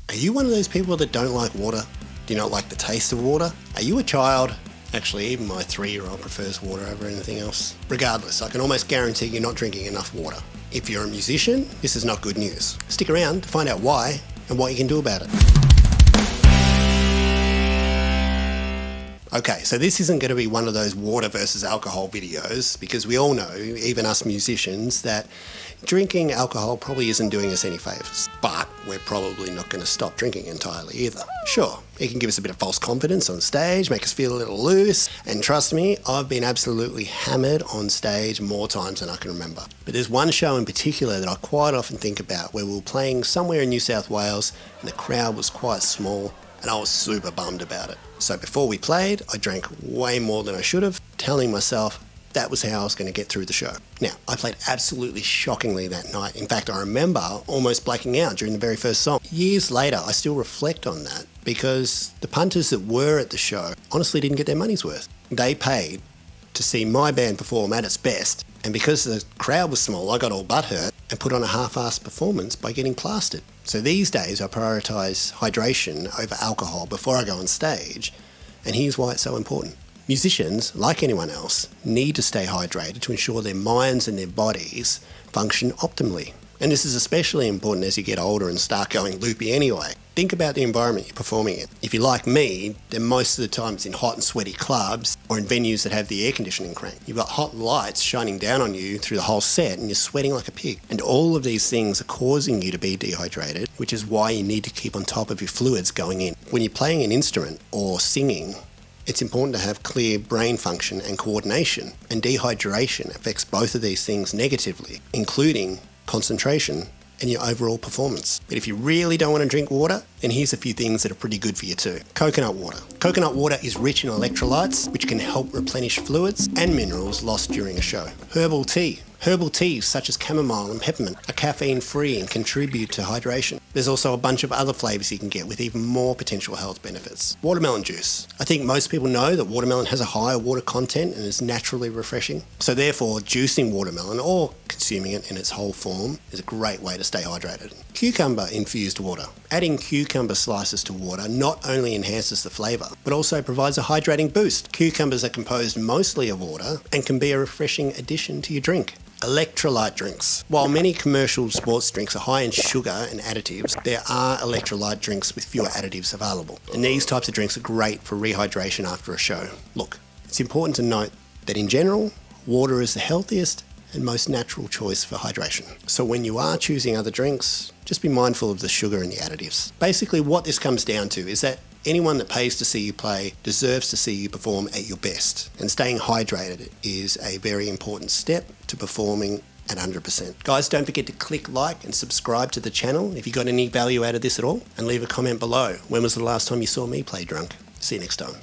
Are you one of those people that don't like water? Do you not like the taste of water? Are you a child? Actually, even my 3-year-old prefers water over anything else. Regardless, I can almost guarantee you're not drinking enough water. If you're a musician, this is not good news. Stick around to find out why and what you can do about it. Okay, so this isn't going to be one of those water versus alcohol videos, because we all know, even us musicians, that drinking alcohol probably isn't doing us any favours. But we're probably not going to stop drinking entirely either. Sure, it can give us a bit of false confidence on stage, make us feel a little loose, and trust me, I've been absolutely hammered on stage more times than I can remember. But there's one show in particular that I quite often think about, where we were playing somewhere in New South Wales and the crowd was quite small, and I was super bummed about it. So before we played, I drank way more than I should have, telling myself that was how I was going to get through the show. Now, I played absolutely shockingly that night. In fact, I remember almost blacking out during the very first song. Years later, I still reflect on that, because the punters that were at the show honestly didn't get their money's worth. They paid to see my band perform at its best, and because the crowd was small, I got all butthurt and put on a half-assed performance by getting plastered. So these days I prioritise hydration over alcohol before I go on stage, and here's why it's so important. Musicians, like anyone else, need to stay hydrated to ensure their minds and their bodies function optimally. And this is especially important as you get older and start going loopy anyway. Think about the environment you're performing in. If you're like me, then most of the time it's in hot and sweaty clubs or in venues that have the air conditioning cranked. You've got hot lights shining down on you through the whole set and you're sweating like a pig. And all of these things are causing you to be dehydrated, which is why you need to keep on top of your fluids going in. When you're playing an instrument or singing, it's important to have clear brain function and coordination, and dehydration affects both of these things negatively, including concentration and your overall performance. But if you really don't want to drink water, then here's a few things that are pretty good for you too. Coconut water. Coconut water is rich in electrolytes, which can help replenish fluids and minerals lost during a show. Herbal tea. Herbal teas such as chamomile and peppermint are caffeine-free and contribute to hydration. There's also a bunch of other flavours you can get with even more potential health benefits. Watermelon juice. I think most people know that watermelon has a higher water content and is naturally refreshing. So therefore, juicing watermelon or consuming it in its whole form is a great way to stay hydrated. Cucumber infused water. Adding cucumber slices to water not only enhances the flavour, but also provides a hydrating boost. Cucumbers are composed mostly of water and can be a refreshing addition to your drink. Electrolyte drinks. While many commercial sports drinks are high in sugar and additives, there are electrolyte drinks with fewer additives available. And these types of drinks are great for rehydration after a show. Look, it's important to note that in general, water is the healthiest and most natural choice for hydration. So when you are choosing other drinks, just be mindful of the sugar and the additives. Basically, what this comes down to is that anyone that pays to see you play deserves to see you perform at your best. And staying hydrated is a very important step to performing at 100%. Guys, don't forget to click like and subscribe to the channel if you got any value out of this at all. And leave a comment below. When was the last time you saw me play drunk? See you next time.